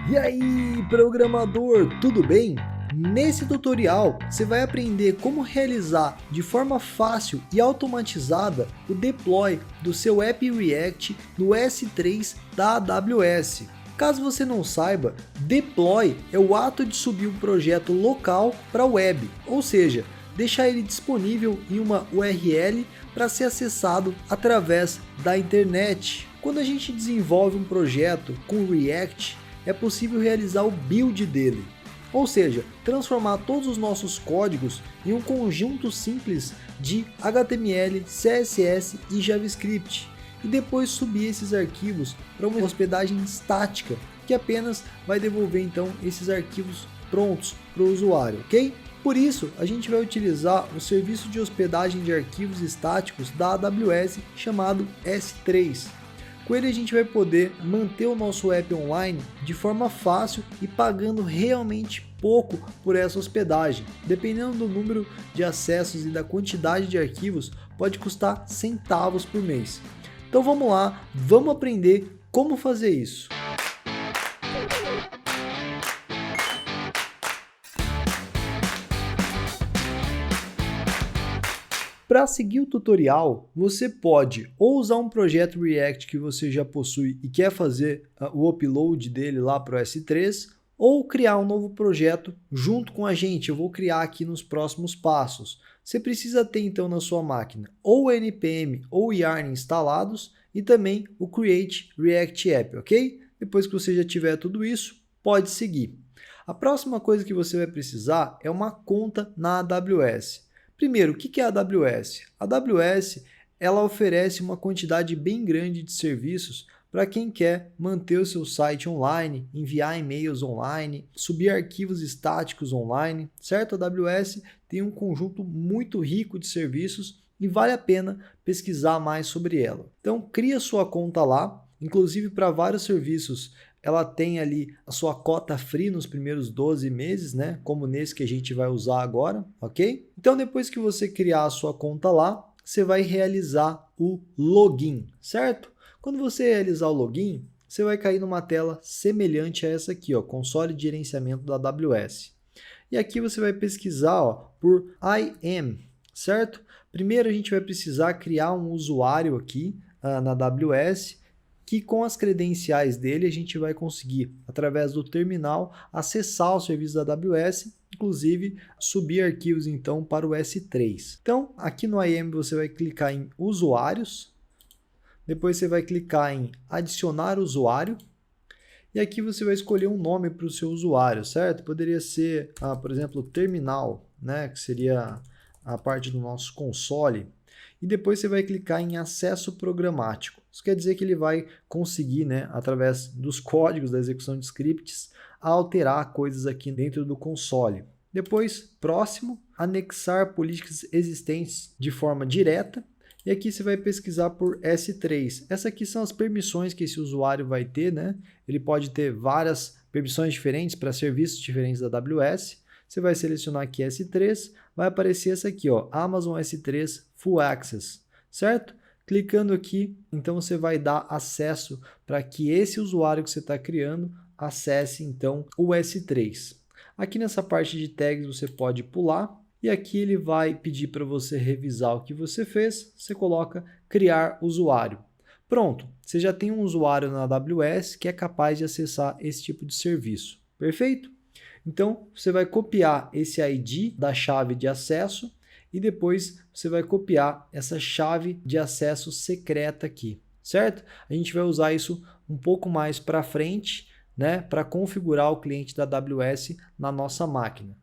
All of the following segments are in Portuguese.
E aí, programador, tudo bem? Nesse tutorial, você vai aprender como realizar de forma fácil e automatizada o deploy do seu app React no S3 da AWS. Caso você não saiba, deploy é o ato de subir um projeto local para a web, ou seja, deixar ele disponível em uma URL para ser acessado através da internet. Quando a gente desenvolve um projeto com React, é possível realizar o build dele, ou seja, transformar todos os nossos códigos em um conjunto simples de HTML, CSS e JavaScript, e depois subir esses arquivos para uma hospedagem estática, que apenas vai devolver então esses arquivos prontos para o usuário, ok? Por isso, a gente vai utilizar o serviço de hospedagem de arquivos estáticos da AWS chamado S3. Com ele a gente vai poder manter o nosso app online de forma fácil e pagando realmente pouco por essa hospedagem. Dependendo do número de acessos e da quantidade de arquivos, pode custar centavos por mês. Então vamos lá, vamos aprender como fazer isso. Para seguir o tutorial, você pode ou usar um projeto React que você já possui e quer fazer o upload dele lá para o S3, ou criar um novo projeto junto com a gente. Eu vou criar aqui nos próximos passos. Você precisa ter então na sua máquina ou o npm ou o yarn instalados e também o Create React App, ok? Depois que você já tiver tudo isso, pode seguir. A próxima coisa que você vai precisar é uma conta na AWS. Primeiro, o que é a AWS? A AWS ela oferece uma quantidade bem grande de serviços para quem quer manter o seu site online, enviar e-mails online, subir arquivos estáticos online, certo? A AWS tem um conjunto muito rico de serviços e vale a pena pesquisar mais sobre ela. Então, cria sua conta lá, inclusive para vários serviços. Ela tem ali a sua cota free nos primeiros 12 meses, né? Como nesse que a gente vai usar agora, ok? Então, depois que você criar a sua conta lá, você vai realizar o login, certo? Quando você realizar o login, você vai cair numa tela semelhante a essa aqui, ó, console de gerenciamento da AWS. E aqui você vai pesquisar, ó, por IAM, certo? Primeiro a gente vai precisar criar um usuário aqui na AWS, que com as credenciais dele a gente vai conseguir, através do terminal, acessar o serviço da AWS, inclusive subir arquivos então para o S3. Então, aqui no IAM você vai clicar em usuários, depois você vai clicar em adicionar usuário, e aqui você vai escolher um nome para o seu usuário, certo? Poderia ser, por exemplo, terminal, né? Que seria a parte do nosso console. E depois você vai clicar em acesso programático. Isso quer dizer que ele vai conseguir, né, através dos códigos da execução de scripts, alterar coisas aqui dentro do console. Depois, próximo, anexar políticas existentes de forma direta. E aqui você vai pesquisar por S3. Essas aqui são as permissões que esse usuário vai ter, né? Ele pode ter várias permissões diferentes para serviços diferentes da AWS. Você vai selecionar aqui S3, vai aparecer essa aqui, ó, Amazon S3 Full Access, certo? Clicando aqui, então você vai dar acesso para que esse usuário que você está criando acesse então o S3. Aqui nessa parte de tags você pode pular e aqui ele vai pedir para você revisar o que você fez, você coloca criar usuário. Pronto, você já tem um usuário na AWS que é capaz de acessar esse tipo de serviço, perfeito? Então, você vai copiar esse ID da chave de acesso e depois você vai copiar essa chave de acesso secreta aqui, certo? A gente vai usar isso um pouco mais para frente, né, para configurar o cliente da AWS na nossa máquina.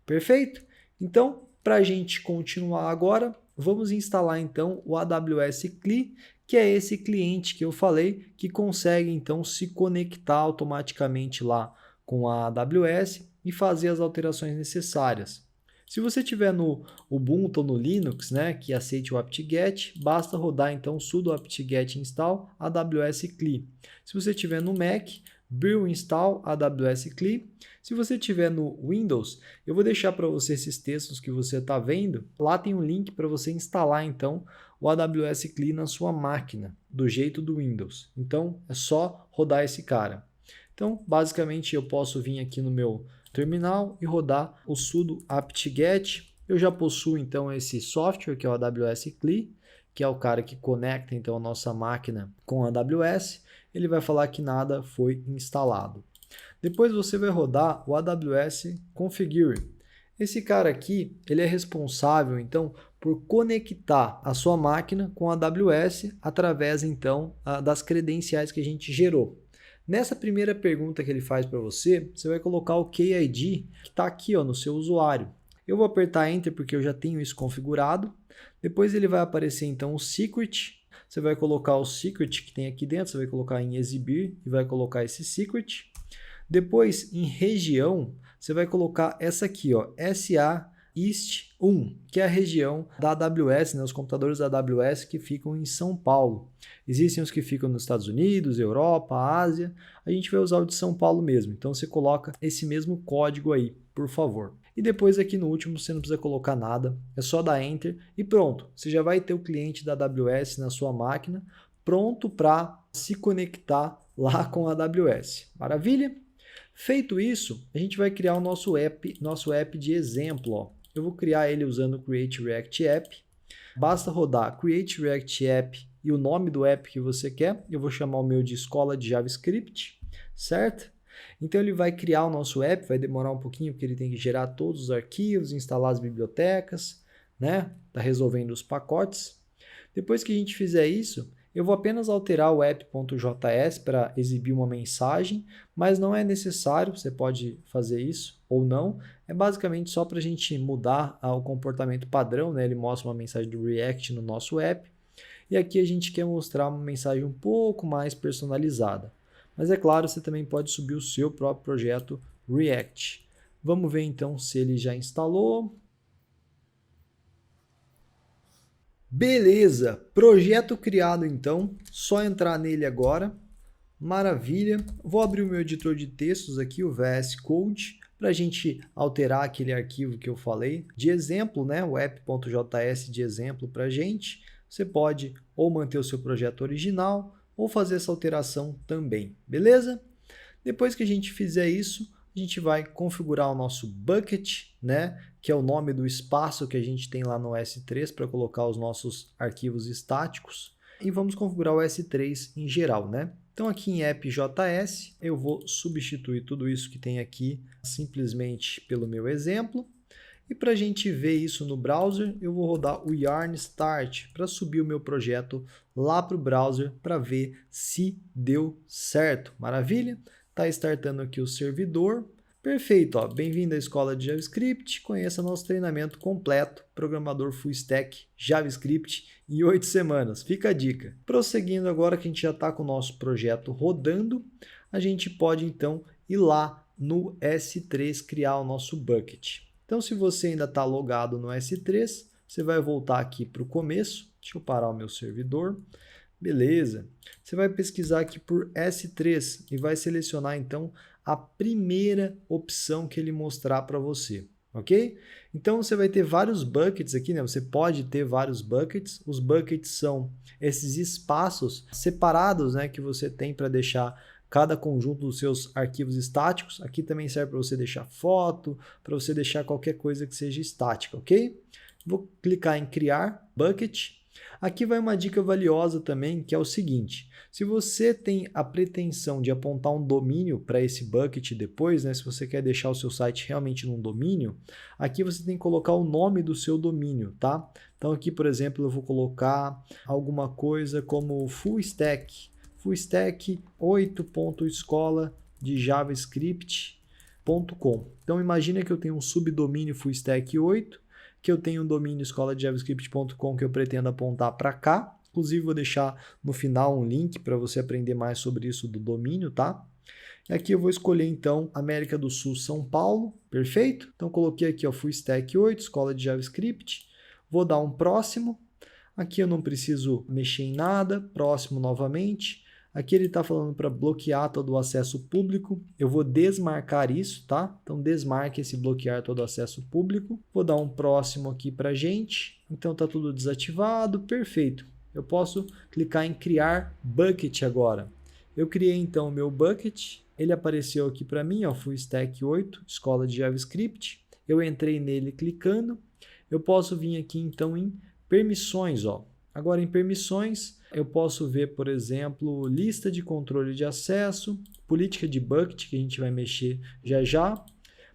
Perfeito? Então, para a gente continuar agora, vamos instalar então o AWS CLI, que é esse cliente que eu falei, que consegue então se conectar automaticamente lá com a AWS e fazer as alterações necessárias. Se você tiver no Ubuntu ou no Linux, né, que aceite o apt-get, basta rodar então sudo apt-get install AWS CLI. Se você tiver no Mac, build install AWS CLI. Se você tiver no Windows, eu vou deixar para você esses textos que você está vendo. Lá tem um link para você instalar então o AWS CLI na sua máquina, do jeito do Windows. Então é só rodar esse cara. Então, basicamente, eu posso vir aqui no meu terminal e rodar o sudo apt-get. Eu já possuo, então, esse software, que é o AWS CLI, que é o cara que conecta, então, a nossa máquina com a AWS. Ele vai falar que nada foi instalado. Depois você vai rodar o AWS Configure. Esse cara aqui, ele é responsável, então, por conectar a sua máquina com a AWS através, então, das credenciais que a gente gerou. Nessa primeira pergunta que ele faz para você, você vai colocar o KID que está aqui ó, no seu usuário. Eu vou apertar Enter porque eu já tenho isso configurado. Depois ele vai aparecer então o secret. Você vai colocar o secret que tem aqui dentro, você vai colocar em exibir e vai colocar esse secret. Depois em região, você vai colocar essa aqui, ó, SA East 1, que é a região da AWS, né, os computadores da AWS que ficam em São Paulo. Existem os que ficam nos Estados Unidos, Europa, Ásia. A gente vai usar o de São Paulo mesmo. Então você coloca esse mesmo código aí, por favor. E depois aqui no último você não precisa colocar nada, é só dar Enter e pronto. Você já vai ter o cliente da AWS na sua máquina, pronto para se conectar lá com a AWS. Maravilha? Feito isso, a gente vai criar o nosso app de exemplo. Ó. Eu vou criar ele usando o Create React App. Basta rodar Create React App e o nome do app que você quer. Eu vou chamar o meu de Escola de JavaScript, certo? Então ele vai criar o nosso app, vai demorar um pouquinho porque ele tem que gerar todos os arquivos, instalar as bibliotecas, né? Tá resolvendo os pacotes. Depois que a gente fizer isso, eu vou apenas alterar o app.js para exibir uma mensagem, mas não é necessário, você pode fazer isso ou não. É basicamente só para a gente mudar o comportamento padrão, né? Ele mostra uma mensagem do React no nosso app. E aqui a gente quer mostrar uma mensagem um pouco mais personalizada. Mas é claro, você também pode subir o seu próprio projeto React. Vamos ver então se ele já instalou. Beleza, projeto criado então, só entrar nele agora. Maravilha, vou abrir o meu editor de textos aqui, o VS Code, para a gente alterar aquele arquivo que eu falei, de exemplo, né? O app.js de exemplo para a gente. Você pode ou manter o seu projeto original, ou fazer essa alteração também, beleza? Depois que a gente fizer isso, a gente vai configurar o nosso bucket, né? Que é o nome do espaço que a gente tem lá no S3 para colocar os nossos arquivos estáticos. E vamos configurar o S3 em geral, né? Então aqui em app.js eu vou substituir tudo isso que tem aqui simplesmente pelo meu exemplo. E para a gente ver isso no browser, eu vou rodar o yarn start para subir o meu projeto lá para o browser para ver se deu certo. Maravilha? Está startando aqui o servidor. Perfeito, ó. Bem-vindo à Escola de JavaScript. Conheça nosso treinamento completo, programador full stack JavaScript em 8 semanas. Fica a dica. Prosseguindo agora que a gente já está com o nosso projeto rodando, a gente pode então ir lá no S3 criar o nosso bucket. Então, se você ainda está logado no S3, você vai voltar aqui para o começo. Deixa eu parar o meu servidor. Beleza. Você vai pesquisar aqui por S3 e vai selecionar, então, a primeira opção que ele mostrar para você. Ok? Então, você vai ter vários buckets aqui, né? Você pode ter vários buckets. Os buckets são esses espaços separados, né, que você tem para deixar cada conjunto dos seus arquivos estáticos. Aqui também serve para você deixar foto, para você deixar qualquer coisa que seja estática, ok? Vou clicar em criar bucket. Aqui vai uma dica valiosa também, que é o seguinte: se você tem a pretensão de apontar um domínio para esse bucket depois, né, se você quer deixar o seu site realmente num domínio, aqui você tem que colocar o nome do seu domínio, tá? Então aqui, por exemplo, eu vou colocar alguma coisa como full stack 8.escola de javascript.com. Então imagina que eu tenho um subdomínio fullstack 8, que eu tenho um domínio escola de javascript.com que eu pretendo apontar para cá. Inclusive vou deixar no final um link para você aprender mais sobre isso do domínio, tá? E aqui eu vou escolher então América do Sul, São Paulo, perfeito? Então coloquei aqui ó, fullstack 8, escola de JavaScript. Vou dar um próximo. Aqui eu não preciso mexer em nada, próximo novamente. Aqui ele está falando para bloquear todo o acesso público. Eu vou desmarcar isso, tá? Então desmarque esse bloquear todo o acesso público. Vou dar um próximo aqui para a gente. Então está tudo desativado, perfeito. Eu posso clicar em criar bucket agora. Eu criei então o meu bucket. ele apareceu aqui para mim, ó, Full Stack 8, escola de JavaScript. Eu entrei nele clicando. Eu posso vir aqui então em permissões, ó. Agora em permissões, eu posso ver, por exemplo, lista de controle de acesso, política de bucket, que a gente vai mexer já já,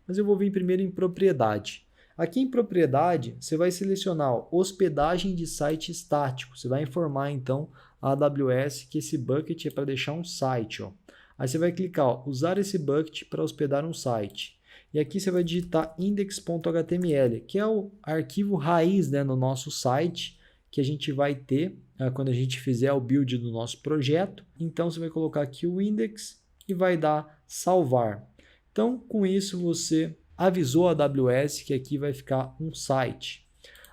mas eu vou vir primeiro em propriedade. Aqui em propriedade, você vai selecionar ó, hospedagem de site estático. Você vai informar então a AWS que esse bucket é para deixar um site, ó. Aí você vai clicar, ó, usar esse bucket para hospedar um site. E aqui você vai digitar index.html, que é o arquivo raiz, né, no nosso site, que a gente vai ter quando a gente fizer o build do nosso projeto. Então você vai colocar aqui o index e vai dar salvar. Então com isso você avisou a AWS que aqui vai ficar um site.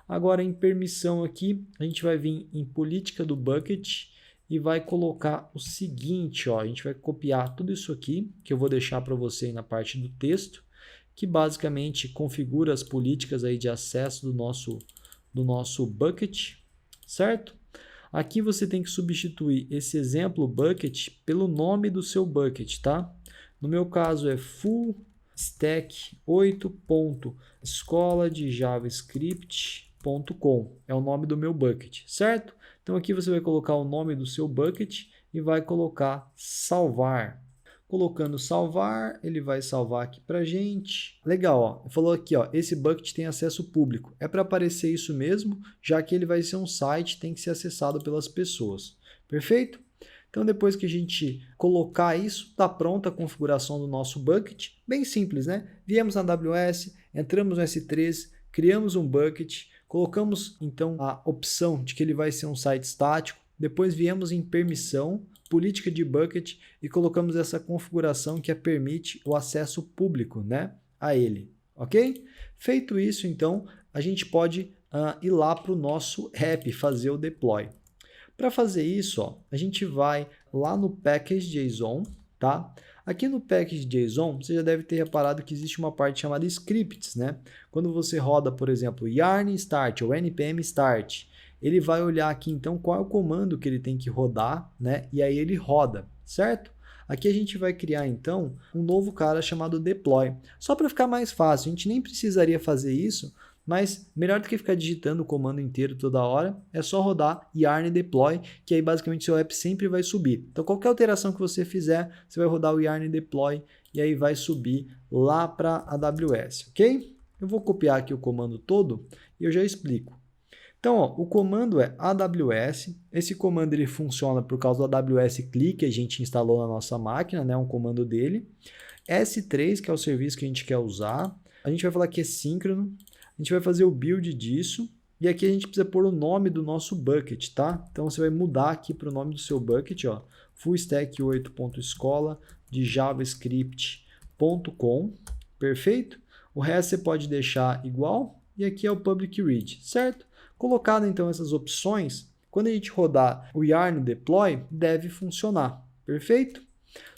Agora em permissão aqui, a gente vai vir em política do bucket e vai colocar o seguinte, ó, a gente vai copiar tudo isso aqui, que eu vou deixar para você aí na parte do texto, que basicamente configura as políticas aí de acesso do nosso bucket, certo? Aqui você tem que substituir esse exemplo bucket pelo nome do seu bucket, tá? No meu caso é full stack 8.escola de javascript.com, é o nome do meu bucket, certo? Então aqui você vai colocar o nome do seu bucket e vai colocar salvar. Colocando salvar, ele vai salvar aqui pra gente. Legal, ó. Falou aqui, ó, esse bucket tem acesso público. É para aparecer isso mesmo, já que ele vai ser um site, tem que ser acessado pelas pessoas. Perfeito? Então, depois que a gente colocar isso, está pronta a configuração do nosso bucket. Bem simples, né? Viemos na AWS, entramos no S3, criamos um bucket, colocamos então a opção de que ele vai ser um site estático, depois viemos em permissão, política de bucket e colocamos essa configuração que permite o acesso público, né, a ele, ok? Feito isso, então, a gente pode ir lá para o nosso app, fazer o deploy. Para fazer isso, ó, a gente vai lá no package.json, tá? Aqui no package.json, você já deve ter reparado que existe uma parte chamada scripts, né? Quando você roda, por exemplo, yarn start ou npm start, ele vai olhar aqui então qual é o comando que ele tem que rodar, né? E aí ele roda, certo? Aqui a gente vai criar então um novo cara chamado deploy. Só para ficar mais fácil, a gente nem precisaria fazer isso, mas melhor do que ficar digitando o comando inteiro toda hora, é só rodar yarn deploy, que aí basicamente seu app sempre vai subir. Então qualquer alteração que você fizer, você vai rodar o yarn deploy e aí vai subir lá para a AWS, ok? Eu vou copiar aqui o comando todo e eu já explico. Então, ó, o comando é AWS. Esse comando ele funciona por causa do AWS CLI que a gente instalou na nossa máquina, né? Um comando dele. S3, que é o serviço que a gente quer usar. A gente vai falar que é síncrono. A gente vai fazer o build disso. E aqui a gente precisa pôr o nome do nosso bucket, tá? Então, você vai mudar aqui para o nome do seu bucket, ó. Fullstack 8.escola de javascript.com. Perfeito? O resto você pode deixar igual. E aqui é o public read, certo? Colocado então essas opções, quando a gente rodar o yarn deploy, deve funcionar, perfeito?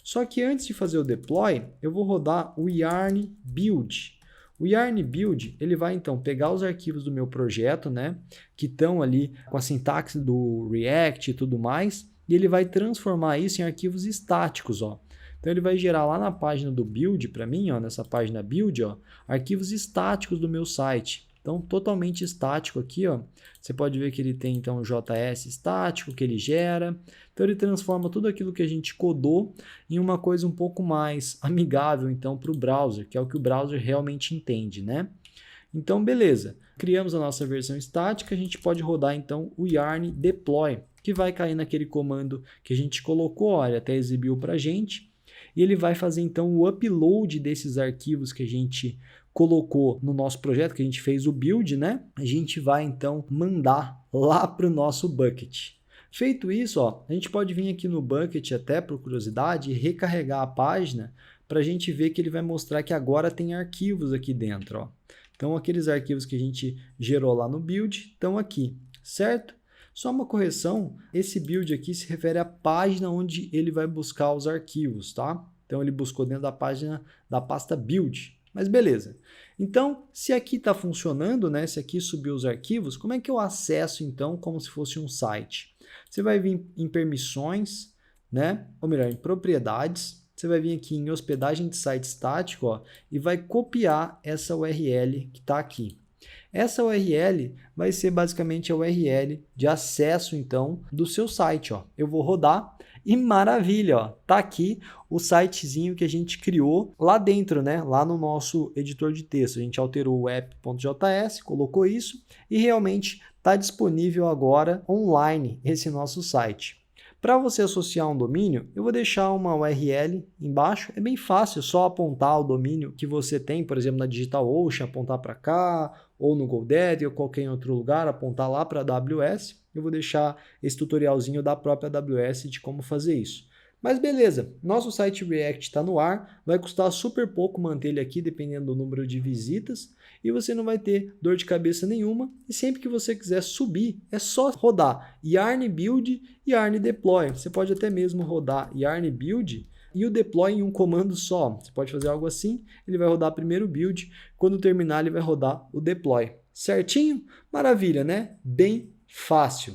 Só que antes de fazer o deploy, eu vou rodar o yarn build. O yarn build, ele vai então pegar os arquivos do meu projeto, né, que estão ali com a sintaxe do React e tudo mais, e ele vai transformar isso em arquivos estáticos, ó. Então ele vai gerar lá na página do build para mim, ó, nessa página build, ó, arquivos estáticos do meu site. Então, totalmente estático aqui, ó. Você pode ver que ele tem, então, o JS estático que ele gera. Então, ele transforma tudo aquilo que a gente codou em uma coisa um pouco mais amigável, então, para o browser, que é o que o browser realmente entende, né? Então, beleza. Criamos a nossa versão estática, a gente pode rodar, então, o yarn deploy, que vai cair naquele comando que a gente colocou, ó, ele até exibiu para a gente. E ele vai fazer, então, o upload desses arquivos que a gente colocou no nosso projeto, que a gente fez o build, né? A gente vai então mandar lá para o nosso bucket. Feito isso, ó, a gente pode vir aqui no bucket até por curiosidade e recarregar a página para a gente ver que ele vai mostrar que agora tem arquivos aqui dentro, ó. Então aqueles arquivos que a gente gerou lá no build estão aqui, certo? Só uma correção, esse build aqui se refere à página onde ele vai buscar os arquivos, tá? Então ele buscou dentro da página da pasta build. Mas beleza. Então, se aqui está funcionando, né? Se aqui subiu os arquivos, como é que eu acesso então como se fosse um site? Você vai vir em permissões, né? Ou melhor, em propriedades, você vai vir aqui em hospedagem de site estático, ó, e vai copiar essa URL que está aqui. Essa URL vai ser basicamente a URL de acesso, então, do seu site, ó. Eu vou rodar e maravilha, ó, tá aqui o sitezinho que a gente criou lá dentro, né? Lá no nosso editor de texto. A gente alterou o app.js, colocou isso e realmente está disponível agora online esse nosso site. Para você associar um domínio, eu vou deixar uma URL embaixo. É bem fácil, só apontar o domínio que você tem, por exemplo, na DigitalOcean, apontar para cá, ou no GoDaddy, ou qualquer outro lugar, apontar lá para a AWS. Eu vou deixar esse tutorialzinho da própria AWS de como fazer isso. Mas beleza, nosso site React está no ar, vai custar super pouco manter ele aqui, dependendo do número de visitas, e você não vai ter dor de cabeça nenhuma, e sempre que você quiser subir, é só rodar yarn build e yarn deploy. Você pode até mesmo rodar yarn build e o deploy em um comando só. Você pode fazer algo assim, ele vai rodar primeiro o build, quando terminar ele vai rodar o deploy. Certinho? Maravilha, né? Bem fácil.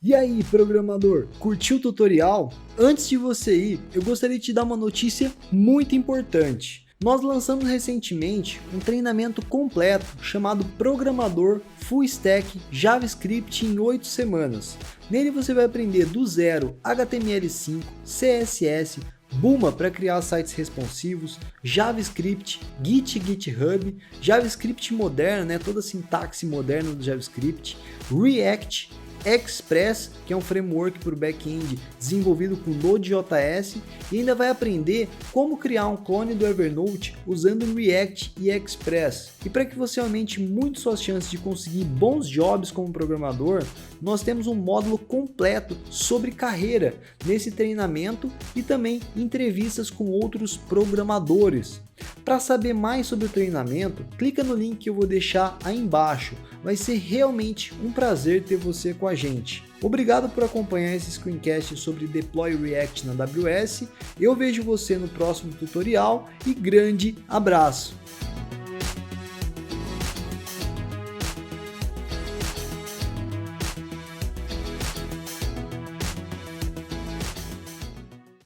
E aí, programador, curtiu o tutorial? Antes de você ir, eu gostaria de te dar uma notícia muito importante. Nós lançamos recentemente um treinamento completo chamado Programador Full Stack JavaScript em 8 semanas. Nele você vai aprender do zero HTML5, CSS, Bulma para criar sites responsivos, JavaScript, Git, GitHub, JavaScript moderno, né, toda a sintaxe moderna do JavaScript, React, Express, que é um framework para o back-end desenvolvido com Node.js, e ainda vai aprender como criar um clone do Evernote usando React e Express. E para que você aumente muito suas chances de conseguir bons jobs como programador, nós temos um módulo completo sobre carreira nesse treinamento e também entrevistas com outros programadores. Para saber mais sobre o treinamento, clica no link que eu vou deixar aí embaixo. Vai ser realmente um prazer ter você com a gente. Obrigado por acompanhar esse screencast sobre Deploy React na AWS. Eu vejo você no próximo tutorial e grande abraço!